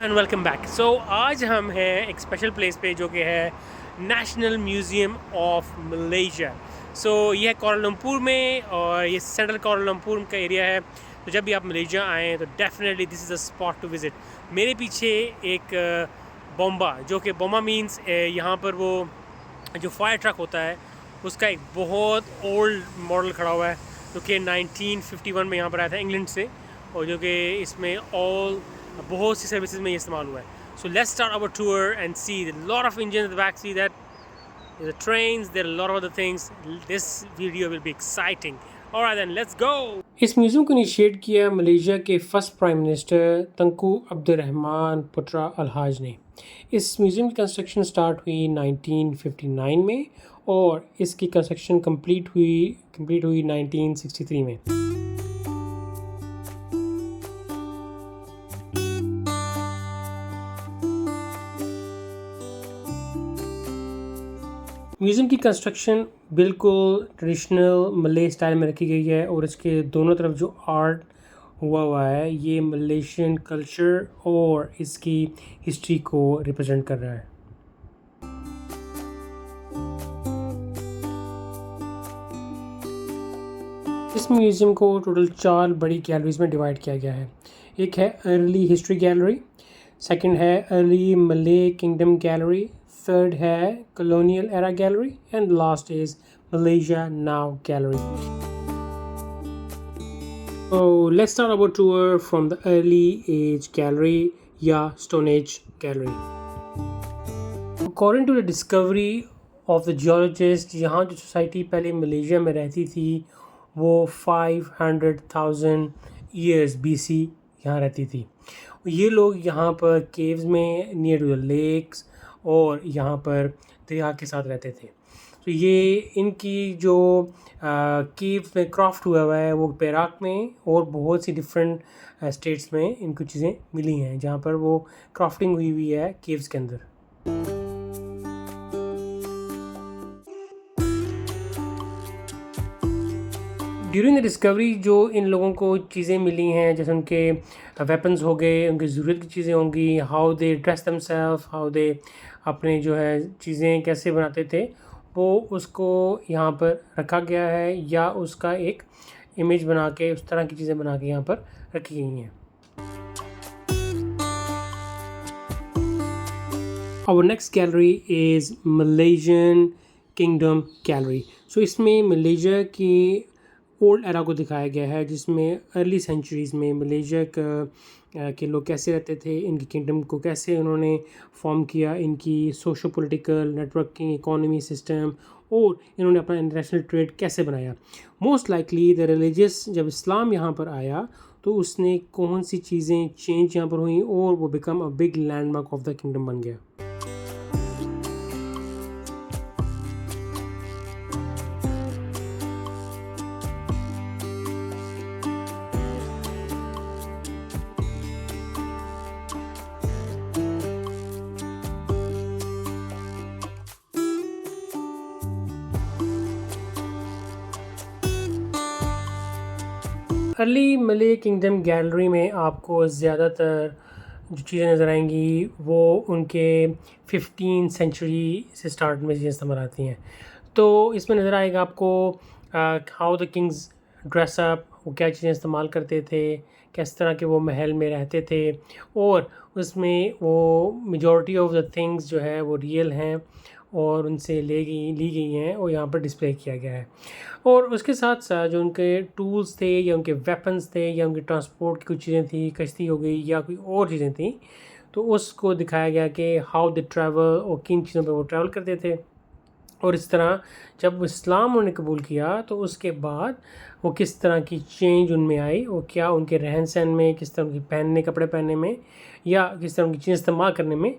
And welcome back. सो आज हम हैं एक स्पेशल प्लेस पे जो कि है नेशनल म्यूज़ियम ऑफ मलेशिया। सो ये है कोलालमपुर में और ये सेंट्रल कोलालमपुर का एरिया है। तो जब भी आप मलेशिया आएँ तो definitely this is a spot to visit. मेरे पीछे एक बोम्बा, जो कि बोम्बा मीन्स यहाँ पर वो जो फायर ट्रक होता है उसका एक बहुत ओल्ड मॉडल खड़ा हुआ है जो कि 1951 में यहाँ पर आया था इंग्लैंड से, और जो कि इसमें बहुत सी सर्विसेज में ये इस्तेमाल हुआ है। So let's start our tour and see lot of engine at the back, see that the trains, there are a lot of other things. This video will be exciting. Alright then, let's go. इस museum को initiate किया Malaysia के first prime minister तंकू Abdurrahman पुत्रा अलहाज ने। इस museum की construction start हुई 1959 में और इसकी कंस्ट्रक्शन कंप्लीट हुई 1963 में। म्यूज़ियम की कंस्ट्रक्शन बिल्कुल ट्रेडिशनल मले स्टाइल में रखी गई है और इसके दोनों तरफ जो आर्ट हुआ है ये मलेशियन कल्चर और इसकी हिस्ट्री को रिप्रेजेंट कर रहा है। इस म्यूज़ियम को टोटल 4 बड़ी गैलरीज में डिवाइड किया गया है। एक है अर्ली हिस्ट्री गैलरी, सेकंड है अर्ली मले किंगडम गैलरी, third है colonial era gallery and last is Malaysia Now gallery. So let's start our tour from the early age gallery या Stone Age gallery. According to the discovery of the geologist, यहाँ जो society पहले Malaysia में रहती थी वो 500,000 years BC यहाँ रहती थी। ये लोग यहाँ पर केव्स में नियर टू द लेक्स और यहाँ पर दरिया के साथ रहते थे। तो ये इनकी जो केव में क्राफ्ट हुआ है वो पेराक में और बहुत सी डिफरेंट स्टेट्स में इनको चीज़ें मिली हैं जहाँ पर वो क्राफ्टिंग हुई है केव्स के अंदर। ड्यूरिंग द डिस्कवरी जो इन लोगों को चीज़ें मिली हैं, जैसे उनके वेपन्स हो गए, उनकी ज़रूरत की चीज़ें होंगी, how they dress themself, how they अपने जो है चीज़ें कैसे बनाते थे, वो उसको यहाँ पर रखा गया है या उसका एक इमेज बना के उस तरह की चीज़ें बना के यहाँ पर रखी गई हैं। Our next gallery is Malaysian Kingdom Gallery. So इसमें मलेशिया की ओल्ड एरा को दिखाया गया है जिसमें अर्ली सेंचुरीज़ में मलेशिया के लोग कैसे रहते थे, इनकी किंगडम को कैसे उन्होंने फॉर्म किया, इनकी socio political networking economy system और इन्होंने अपना इंटरनेशनल ट्रेड कैसे बनाया। मोस्ट लाइकली द रिलीजियस जब इस्लाम यहाँ पर आया तो उसने कौन सी चीज़ें चेंज यहाँ पर हुई और वो become a big landmark of the kingdom बन गया। अर्ली मले किंगडम गैलरी में आपको ज़्यादातर जो चीज़ें नज़र आएंगी वो उनके 15 सेंचुरी से स्टार्ट में चीज़ें इस्तेमाल आती हैं। तो इसमें नज़र आएगा आपको how the Kings dress up, वो क्या चीज़ें इस्तेमाल करते थे, किस तरह के वो महल में रहते थे, और उसमें वो मेजॉरिटी ऑफ द थिंग्स जो है वो रियल हैं और उनसे ली गई हैं और यहाँ पर डिस्प्ले किया गया है। और उसके साथ साथ जो उनके टूल्स थे या उनके वेपन्स थे या उनके ट्रांसपोर्ट की कुछ चीज़ें थी, कश्ती हो गई या कोई और चीज़ें थी, तो उसको दिखाया गया कि हाउ दे ट्रैवल और किन चीज़ों पे वो ट्रैवल करते थे। और इस तरह जब इस्लाम उन्होंने कबूल किया तो उसके बाद वो किस तरह की चेंज उनमें आई और क्या उनके रहन सहन में, किस तरह की कपड़े पहनने में या किस तरह की चीज़ें इस्तेमाल करने में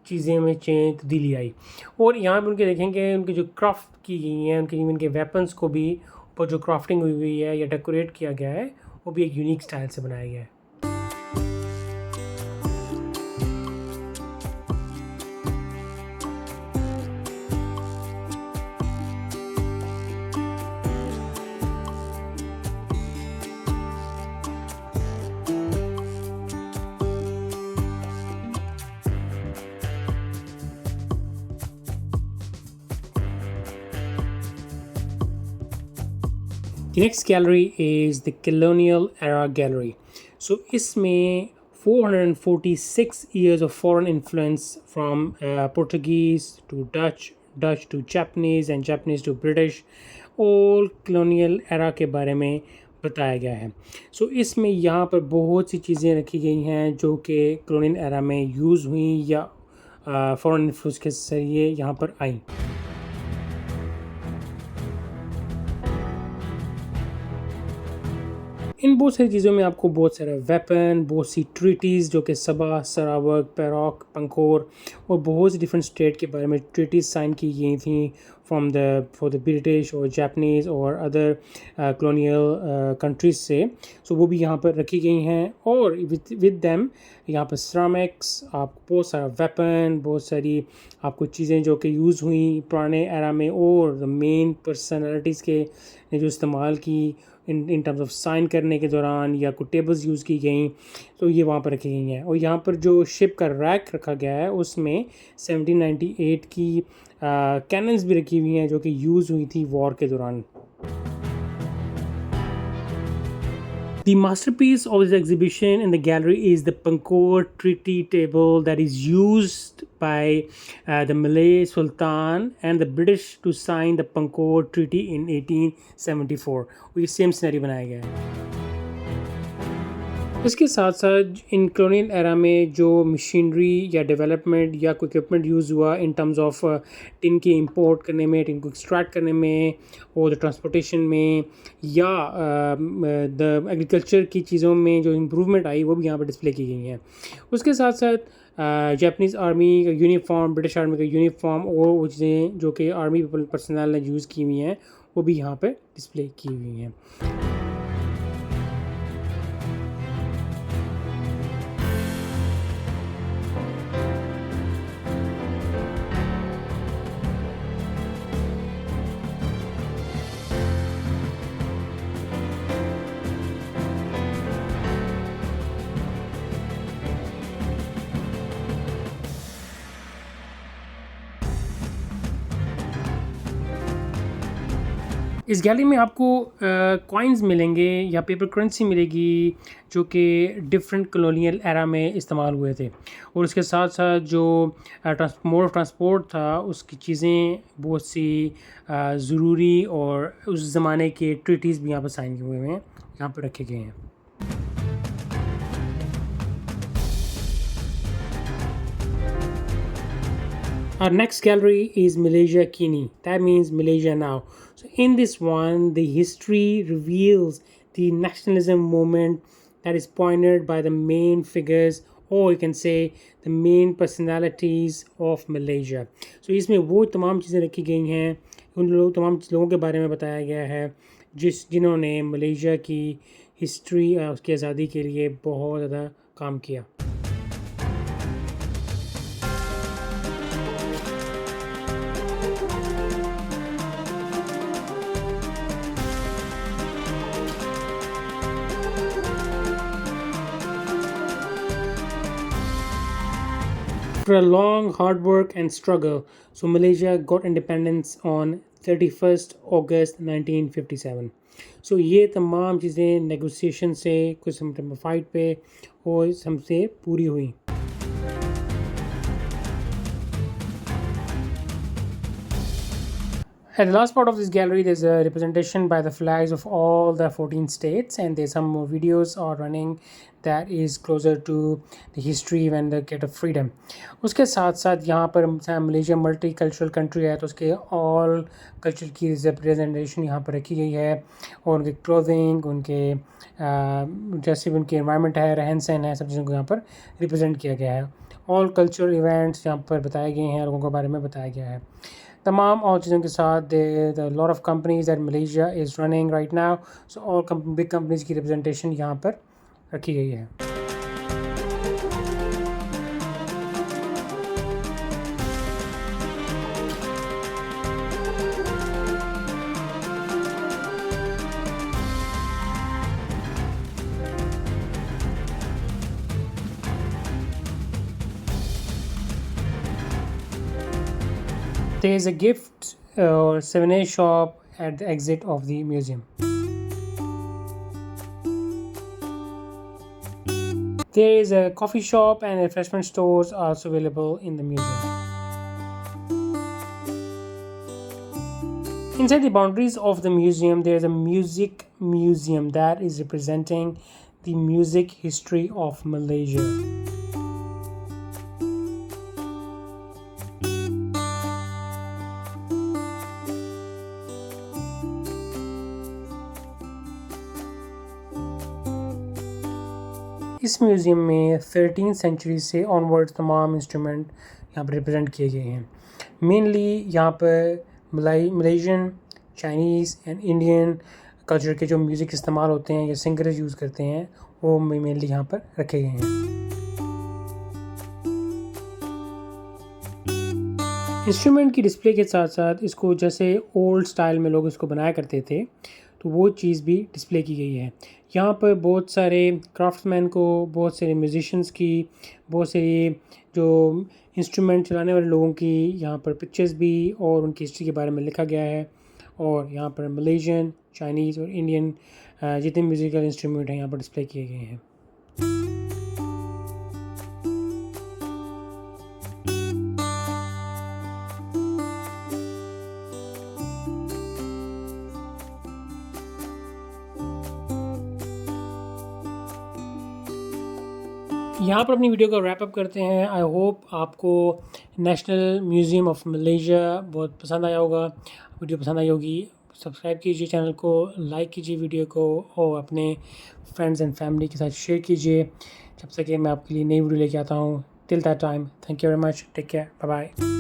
चीज़ें में चेंज तब्दीली आई। और यहाँ पे उनके देखेंगे उनकी जो क्राफ्ट की गई हैं, उनके वेपन्स को भी ऊपर जो क्राफ्टिंग हुई है या डेकोरेट किया गया है वो भी एक यूनिक स्टाइल से बनाया गया है। The next gallery is the colonial era gallery. So इसमें 446 years of foreign influence from Portuguese to Dutch to Japanese and Japanese to British, all colonial era के बारे में बताया गया है. सो इसमें यहाँ पर बहुत सी चीज़ें रखी गई हैं जो कि colonial era में यूज़ हुई या foreign influence के ज़रिए यहाँ पर आई. इन बहुत सारी चीज़ों में आपको बहुत सारे वेपन, बहुत सी ट्रीटीज़ जो कि सबा, सरावक, पेरोक, पंकोर और बहुत सी डिफरेंट स्टेट के बारे में ट्रीटीज़ साइन की गई थी from the for the British और जापानीज़ और अदर कॉलोनियल कंट्रीज़ से. सो वो भी यहाँ पर रखी गई हैं और विद देम यहाँ पर सिरामिक्स, आपको बहुत सारा वेपन, बहुत सारी आपको चीज़ें जो कि यूज़ हुई पुराने एरा में और द मेन पर्सनैलिटीज़ के ने जो इस्तेमाल की इन टर्म्स ऑफ साइन करने के दौरान या कोई टेबल्स यूज़ की गई, तो ये वहाँ पर रखी गई हैं. और यहाँ पर जो शिप का रैक रखा गया है उसमें 1798 की कैनन्स भी रखी हुई हैं जो कि यूज़ हुई थी वॉर के दौरान. The masterpiece of this exhibition in the gallery is the Pankor Treaty Table that is used by the Malay Sultan and the British to sign the Pankor Treaty in 1874. ये same scenario बनाया गया है. इसके साथ साथ इन colonial era में जो machinery या डेवलपमेंट या कोई इक्विपमेंट यूज़ हुआ इन टर्म्स ऑफ टिन के इंपोर्ट करने में, टिन को एक्सट्रैक्ट करने में और ट्रांसपोर्टेशन में या द एग्रीकल्चर की चीज़ों में जो इम्प्रूवमेंट आई वो भी यहाँ पर डिस्प्ले की गई हैं. उसके साथ साथ जापानीज़ आर्मी का यूनिफॉर्म, ब्रिटिश आर्मी का यूनिफॉर्म और वो चीज़ें जो कि आर्मी पर्सनल ने यूज़ की हुई हैं वो भी यहाँ पर डिस्प्ले की हुई हैं. इस गैलरी में आपको कॉइन्स मिलेंगे या पेपर करेंसी मिलेगी जो कि डिफरेंट कॉलोनियल एरा में इस्तेमाल हुए थे. और उसके साथ साथ जो मोड ऑफ ट्रांसपोर्ट था उसकी चीज़ें बहुत सी ज़रूरी और उस ज़माने के ट्रीटीज़ भी यहाँ पर साइन हुए हैं, यहाँ पर रखे गए हैं. Our next gallery is Malaysia Kini. That means Malaysia now. So in this one, the history reveals the nationalism movement that is pointed by the main figures, or you can say the main personalities of Malaysia. So इसमें वो तमाम चीज़ें रखी गई हैं, उन तमाम लोगों के बारे में बताया गया है जिन्होंने मलेशिया की हिस्ट्री उसकी आज़ादी के लिए बहुत ज़्यादा काम किया. After a long hard work and struggle, so Malaysia got independence on 31st August 1957. So ये तमाम चीज़ें नेगोशिएशन से कुछ फाइट पे और हमसे पूरी हुई. At the last part of this gallery, there's a representation by the flags of all the 14 states, and there's some more videos are running that is closer to the history when they get a freedom. उसके साथ साथ यहाँ पर Malaysia multi cultural country है तो उसके all culture की representation यहाँ पर रखी गई है और उनके क्लोथिंग, उनके जैसे भी उनके एनवायरनमेंट है, रहन सहन है, सब चीज़ों को यहाँ पर रिप्रेजेंट किया गया है. ऑल कल्चरल इवेंट्स यहाँ पर बताए गए हैं, लोगों के बारे में बताया गया है. तमाम और चीज़ों के साथ the lot of companies that Malaysia is running right now. So all big companies की रिप्रेजेंटेशन यहाँ पर रखी गई है. There is a gift or souvenir shop at the exit of the museum. There is a coffee shop and refreshment stores also available in the museum. Inside the boundaries of the museum, there is a music museum that is representing the music history of Malaysia. इस museum में 13th century से onwards तमाम instrument यहाँ पर represent किए गए हैं. Mainly यहाँ पर Malaysian, Chinese and Indian culture के जो म्यूज़िक इस्तेमाल होते हैं या सिंगर्स यूज़ करते हैं वो मेनली यहाँ पर रखे गए हैं. इंस्ट्रूमेंट की डिस्प्ले के साथ साथ इसको जैसे ओल्ड स्टाइल में लोग इसको बनाया करते थे तो वो चीज़ भी डिस्प्ले की गई है. यहाँ पर बहुत सारे क्राफ्ट्समैन को, बहुत सारे म्यूजिशियंस की, बहुत सारे जो इंस्ट्रूमेंट चलाने वाले लोगों की यहाँ पर पिक्चर्स भी और उनकी हिस्ट्री के बारे में लिखा गया है. और यहाँ पर मलेशियन, चाइनीज़ और इंडियन जितने म्यूज़िकल इंस्ट्रूमेंट हैं यहाँ पर डिस्प्ले किए गए हैं. यहाँ पर अपनी वीडियो का रैप अप करते हैं. आई होप आपको नेशनल म्यूज़ियम ऑफ मलेशिया बहुत पसंद आया होगा. वीडियो पसंद आई होगी, सब्सक्राइब कीजिए चैनल को, लाइक कीजिए वीडियो को और अपने फ्रेंड्स एंड फैमिली के साथ शेयर कीजिए. जब तक कि मैं आपके लिए नई वीडियो लेके आता हूँ. Till that time, thank you very much. Take care. Bye bye.